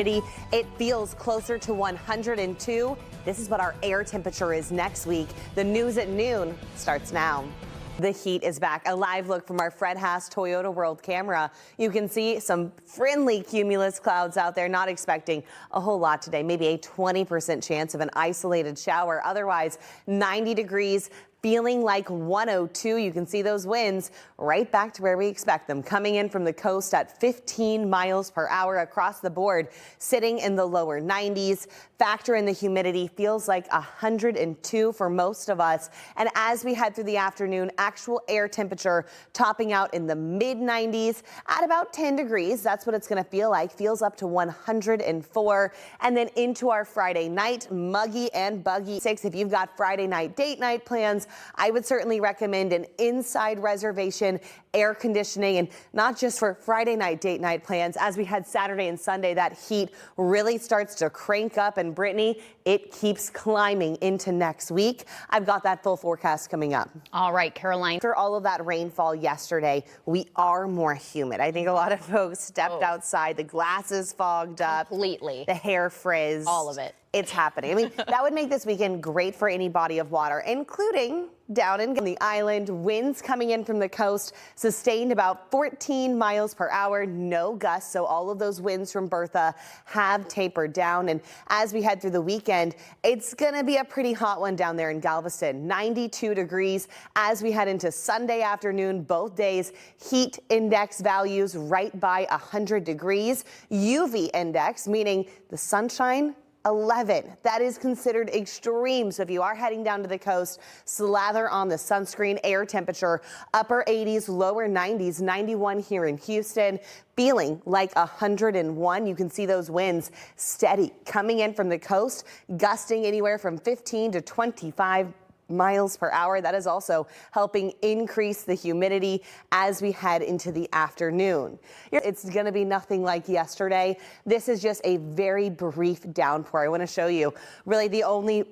It feels closer to 102. This is what our air temperature is next week. The news at noon starts now. The heat is back. A live look from our Fred Haas Toyota World camera. You can see some friendly cumulus clouds out there. Not expecting a whole lot today. Maybe a 20% chance of an isolated shower. Otherwise, 90 degrees. Feeling like 102. You can see those winds right back to where we expect them, coming in from the coast at 15 miles per hour across the board, sitting in the lower 90s. Factor in the humidity, feels like 102 for most of us. And as we head through the afternoon, actual air temperature topping out in the mid 90s at about 10 degrees. That's what it's going to feel like. Feels up to 104. And then into our Friday night, muggy and buggy. If you've got Friday night date night plans, I would certainly recommend an inside reservation, air conditioning, and not just for Friday night date night plans. As we had Saturday and Sunday, that heat really starts to crank up, and Brittany, it keeps climbing into next week. I've got that full forecast coming up. All right, Caroline. After all of that rainfall yesterday, we are more humid. I think a lot of folks stepped outside, the glasses fogged up. Completely. The hair frizz. All of it. It's happening. I mean, that would make this weekend great for any body of water, including down in the island. Winds coming in from the coast, sustained about 14 miles per hour, no gusts. So all of those winds from Bertha have tapered down. And as we head through the weekend, it's going to be a pretty hot one down there in Galveston, 92 degrees. As we head into Sunday afternoon, both days, heat index values right by 100 degrees. UV index, meaning the sunshine, 11. That is considered extreme. So if you are heading down to the coast, slather on the sunscreen. Air temperature upper 80s, lower 90s, 91 here in Houston. Feeling like 101. You can see those winds steady coming in from the coast, gusting anywhere from 15 to 25 miles per hour. That is also helping increase the humidity as we head into the afternoon. It's going to be nothing like yesterday. This is just a very brief downpour. I want to show you really the only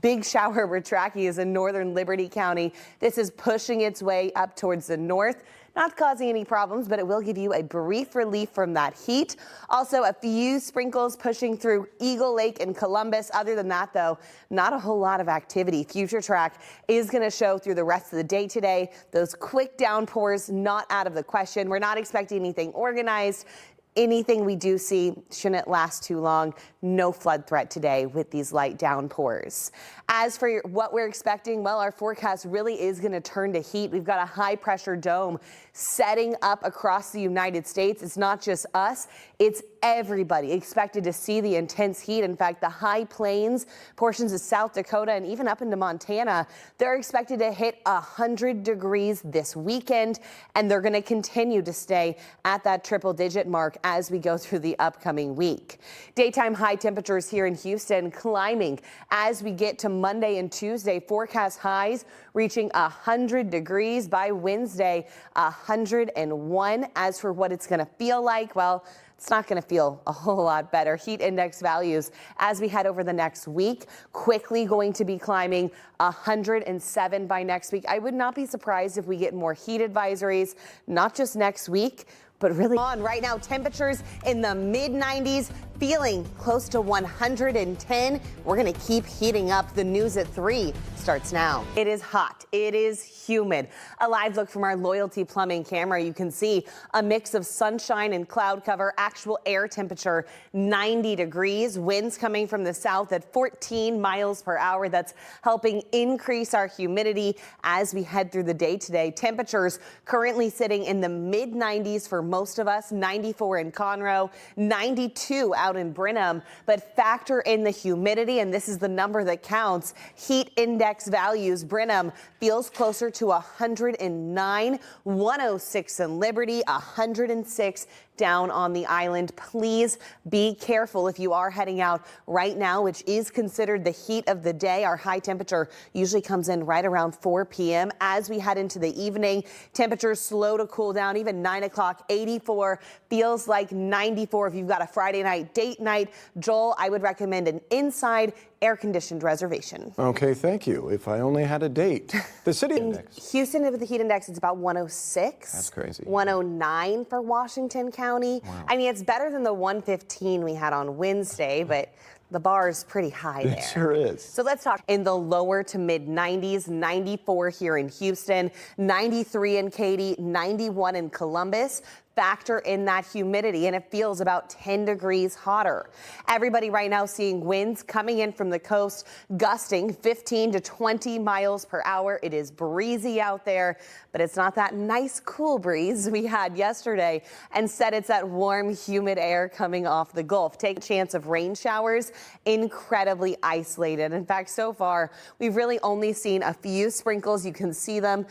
big shower we're tracking is in northern Liberty County. This is pushing its way up towards the north. Not causing any problems, but it will give you a brief relief from that heat. Also, a few sprinkles pushing through Eagle Lake and Columbus. Other than that, though, not a whole lot of activity. Future Track is going to show through the rest of the day today. Those quick downpours not out of the question. We're not expecting anything organized. Anything we do see shouldn't last too long. No flood threat today with these light downpours. As for what we're expecting, well, our forecast really is going to turn to heat. We've got a high pressure dome setting up across the United States. It's not just us, it's everybody expected to see the intense heat. In fact, the high plains, portions of South Dakota, and even up into Montana, they're expected to hit 100 degrees this weekend, and they're going to continue to stay at that triple-digit mark as we go through the upcoming week. Daytime high temperatures here in Houston climbing as we get to Monday and Tuesday. Forecast highs reaching 100 degrees by Wednesday, 101. As for what it's going to feel like, well, it's not going to feel a whole lot better. Heat index values as we head over the next week, quickly going to be climbing 107 by next week. I would not be surprised if we get more heat advisories, not just next week, but really on right now. Temperatures in the mid 90s, feeling close to 110. We're going to keep heating up. The news at 3 starts now. It is hot. It is humid. A live look from our Loyalty Plumbing camera. You can see a mix of sunshine and cloud cover. Actual air temperature 90 degrees. Winds coming from the south at 14 miles per hour. That's helping increase our humidity as we head through the day today. Temperatures currently sitting in the mid 90s for most of us. 94 in Conroe, 92 out in Brenham, but factor in the humidity, and this is the number that counts. Heat index values, Brenham feels closer to 109, 106 in Liberty, 106 down on the island. Please be careful if you are heading out right now, which is considered the heat of the day. Our high temperature usually comes in right around 4 p.m. As we head into the evening, temperatures slow to cool down. Even 9 o'clock, 84 feels like 94. If you've got a Friday night date night, Joel, I would recommend an inside air-conditioned reservation. Okay, thank you. If I only had a date. The city index. Houston, with the heat index, it's about 106. That's crazy. 109 for Washington County. County. I mean, it's better than the 115 we had on Wednesday, but the bar is pretty high there. It sure is. So let's talk in the lower to mid 90s, 94 here in Houston, 93 in Katy, 91 in Columbus. Factor in that humidity and it feels about 10 degrees hotter. Everybody right now seeing winds coming in from the coast, gusting 15 to 20 miles per hour. It is breezy out there, but it's not that nice cool breeze we had yesterday. Instead, it's that warm, humid air coming off the Gulf. Take a chance of rain showers, incredibly isolated. In fact, so far, we've really only seen a few sprinkles. You can see them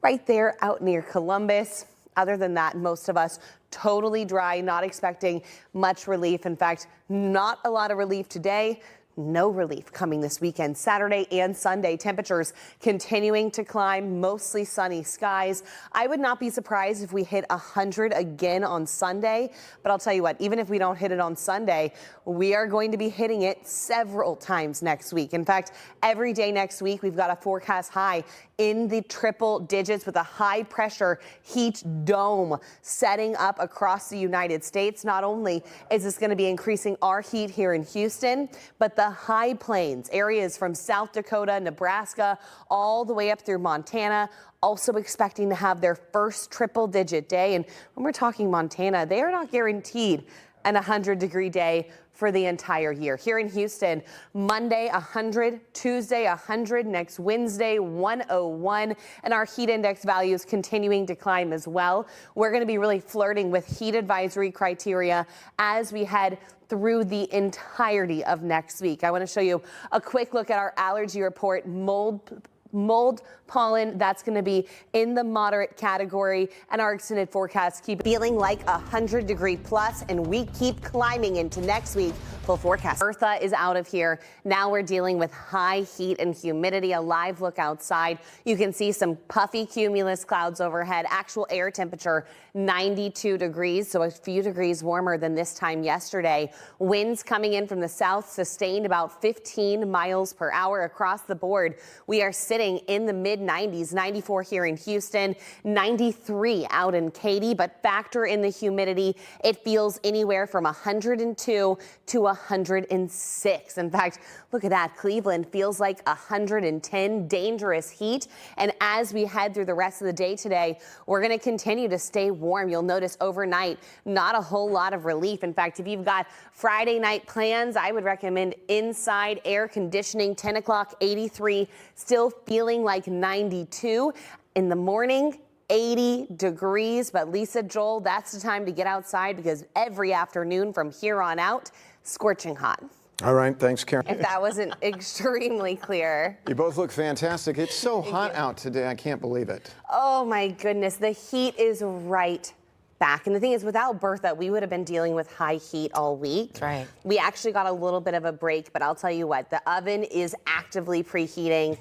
right there out near Columbus. Other than that, most of us totally dry, not expecting much relief. In fact, not a lot of relief today. No relief coming this weekend. Saturday and Sunday, temperatures continuing to climb, mostly sunny skies. I would not be surprised if we hit 100 again on Sunday. But I'll tell you what, even if we don't hit it on Sunday, we are going to be hitting it several times next week. In fact, every day next week, we've got a forecast high in the triple digits with a high pressure heat dome setting up across the United States. Not only is this going to be increasing our heat here in Houston, but the high plains areas from South Dakota, Nebraska, all the way up through Montana, also expecting to have their first triple digit day. And when we're talking Montana, they are not guaranteed an 100-degree day for the entire year. Here in Houston, Monday 100, Tuesday 100, next Wednesday 101, and our heat index values continuing to climb as well. We're going to be really flirting with heat advisory criteria as we head through the entirety of next week. I want to show you a quick look at our allergy report. Mold pollen, that's going to be in the moderate category, and our extended forecast keep feeling like 100-degree plus, and we keep climbing into next week. Full forecast. Bertha is out of here. Now we're dealing with high heat and humidity. A live look outside. You can see some puffy cumulus clouds overhead. Actual air temperature 92 degrees, so a few degrees warmer than this time yesterday. Winds coming in from the south, sustained about 15 miles per hour across the board. We are sitting in the mid 90s, 94 here in Houston, 93 out in Katy, but factor in the humidity. It feels anywhere from 102 to 106. In fact, look at that. Cleveland feels like 110, dangerous heat. And as we head through the rest of the day today, we're going to continue to stay warm. You'll notice overnight, not a whole lot of relief. In fact, if you've got Friday night plans, I would recommend inside air conditioning. 10 o'clock, 83, still feeling like 92. In the morning, 80 degrees. But Lisa, Joel, that's the time to get outside because every afternoon from here on out, scorching hot. All right, thanks, Karen. If that wasn't extremely clear. You both look fantastic. It's so hot out today, I can't believe it. Oh my goodness, the heat is right back. And the thing is, without Bertha, we would have been dealing with high heat all week. That's right. We actually got a little bit of a break, but I'll tell you what, the oven is actively preheating.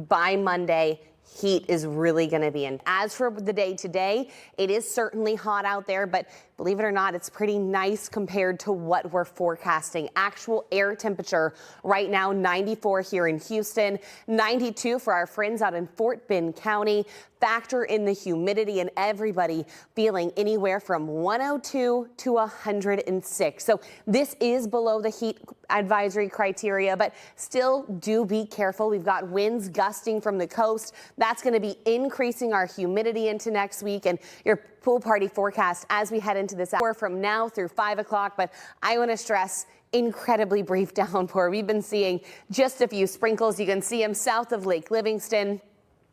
By Monday, heat is really going to be in. As for the day today, it is certainly hot out there, but believe it or not, it's pretty nice compared to what we're forecasting. Actual air temperature right now, 94 here in Houston, 92 for our friends out in Fort Bend County. Factor in the humidity and everybody feeling anywhere from 102 to 106. So this is below the heat advisory criteria, but still do be careful. We've got winds gusting from the coast. That's going to be increasing our humidity into next week, and your pool party forecast as we head into this hour from now through 5 o'clock. But I want to stress incredibly brief downpour. We've been seeing just a few sprinkles. You can see them south of Lake Livingston.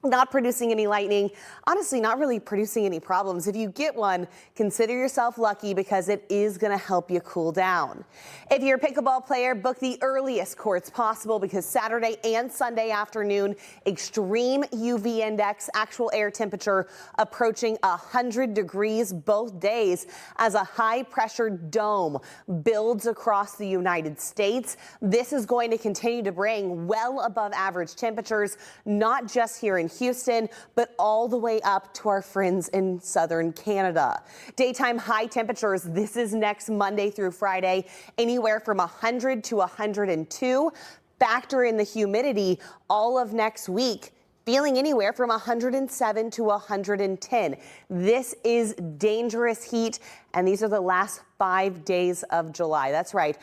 Not producing any lightning, honestly, not really producing any problems. If you get one, consider yourself lucky because it is going to help you cool down. If you're a pickleball player, book the earliest courts possible because Saturday and Sunday afternoon, extreme UV index, actual air temperature approaching 100 degrees both days as a high pressure dome builds across the United States. This is going to continue to bring well above average temperatures, not just here in Houston, but all the way up to our friends in southern Canada. Daytime high temperatures, this is next Monday through Friday, anywhere from 100 to 102. Factor in the humidity all of next week, feeling anywhere from 107 to 110. This is dangerous heat, and these are the last 5 days of July. That's right.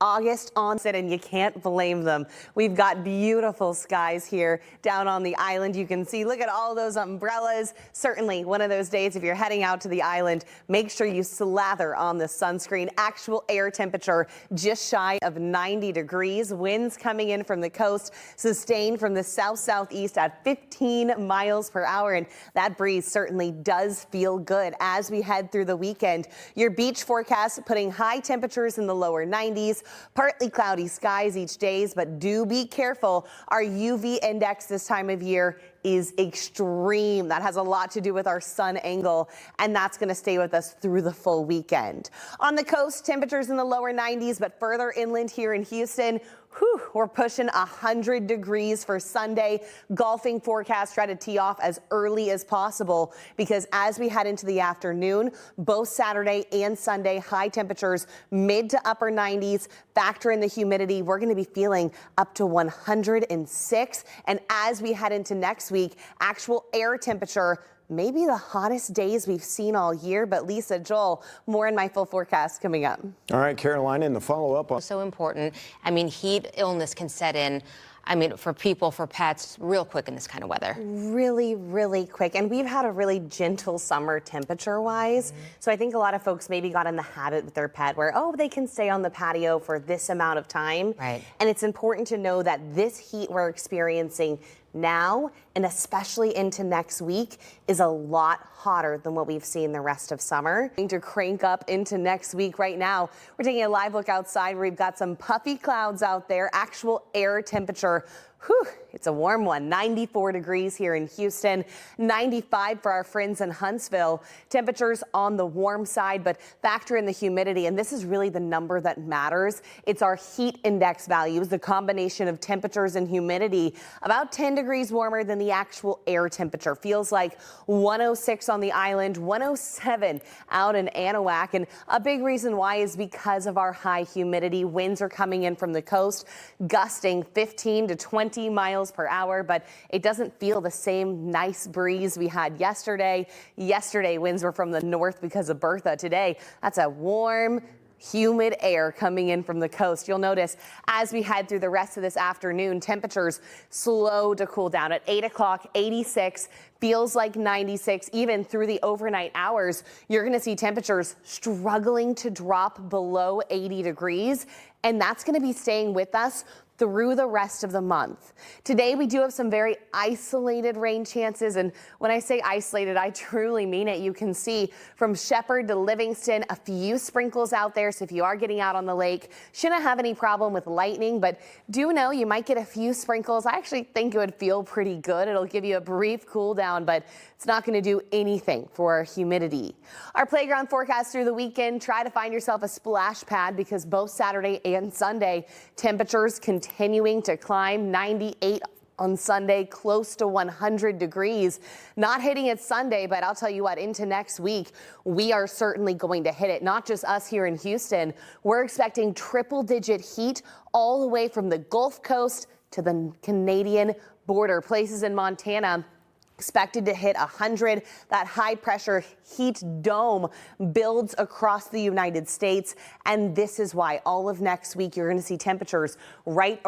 August onset, and you can't blame them. We've got beautiful skies here down on the island. You can see, look at all those umbrellas. Certainly one of those days, if you're heading out to the island, make sure you slather on the sunscreen. Actual air temperature just shy of 90 degrees. Winds coming in from the coast, sustained from the south-southeast at 15 miles per hour. And that breeze certainly does feel good as we head through the weekend. Your beach forecast putting high temperatures in the lower 90s. Partly cloudy skies each day, but do be careful. Our UV index this time of year is extreme. That has a lot to do with our sun angle, and that's going to stay with us through the full weekend. On the coast, temperatures in the lower 90s, but further inland here in Houston, we're pushing 100 degrees for Sunday. Golfing forecast try to tee off as early as possible because as we head into the afternoon, both Saturday and Sunday, high temperatures mid to upper 90s. Factor in the humidity. We're going to be feeling up to 106. And as we head into next week, actual air temperature, maybe the hottest days we've seen all year. But Lisa, Joel, more in my full forecast coming up. All right, Carolina, and the follow-up on. So important. I mean, heat illness can set in. I mean, for people, for pets, real quick in this kind of weather. Really, really quick. And we've had a really gentle summer temperature-wise. So I think a lot of folks maybe got in the habit with their pet where, oh, they can stay on the patio for this amount of time. Right. And it's important to know that this heat we're experiencing now, and especially into next week, is a lot hotter than what we've seen the rest of summer. Going to crank up into next week. Right now, we're taking a live look outside where we've got some puffy clouds out there. Actual air temperature, it's a warm one. 94 degrees here in Houston, 95 for our friends in Huntsville. Temperatures on the warm side, but factor in the humidity. And this is really the number that matters. It's our heat index values, the combination of temperatures and humidity, about 10 degrees warmer than the actual air temperature. Feels like 106 on the island, 107 out in Anahuac. And a big reason why is because of our high humidity. Winds are coming in from the coast, gusting 15 to 20 miles per hour, but it doesn't feel the same nice breeze we had yesterday. Yesterday, winds were from the north because of Bertha. Today, that's a warm, humid air coming in from the coast. You'll notice as we head through the rest of this afternoon, temperatures slow to cool down. At 8 o'clock, 86, feels like 96. Even through the overnight hours, you're going to see temperatures struggling to drop below 80 degrees, and that's going to be staying with us through the rest of the month. Today, we do have some very isolated rain chances. And when I say isolated, I truly mean it. You can see from Shepherd to Livingston, a few sprinkles out there. So if you are getting out on the lake, shouldn't have any problem with lightning, but do know you might get a few sprinkles. I actually think it would feel pretty good. It'll give you a brief cool down, but it's not going to do anything for our humidity. Our playground forecast through the weekend, try to find yourself a splash pad because both Saturday and Sunday, temperatures continuing to climb. 98 on Sunday, close to 100 degrees. Not hitting it Sunday, but I'll tell you what, into next week, we are certainly going to hit it. Not just us here in Houston. We're expecting triple-digit heat all the way from the Gulf Coast to the Canadian border. Places in Montana expected to hit 100. That high pressure heat dome builds across the United States. And this is why all of next week you're going to see temperatures right around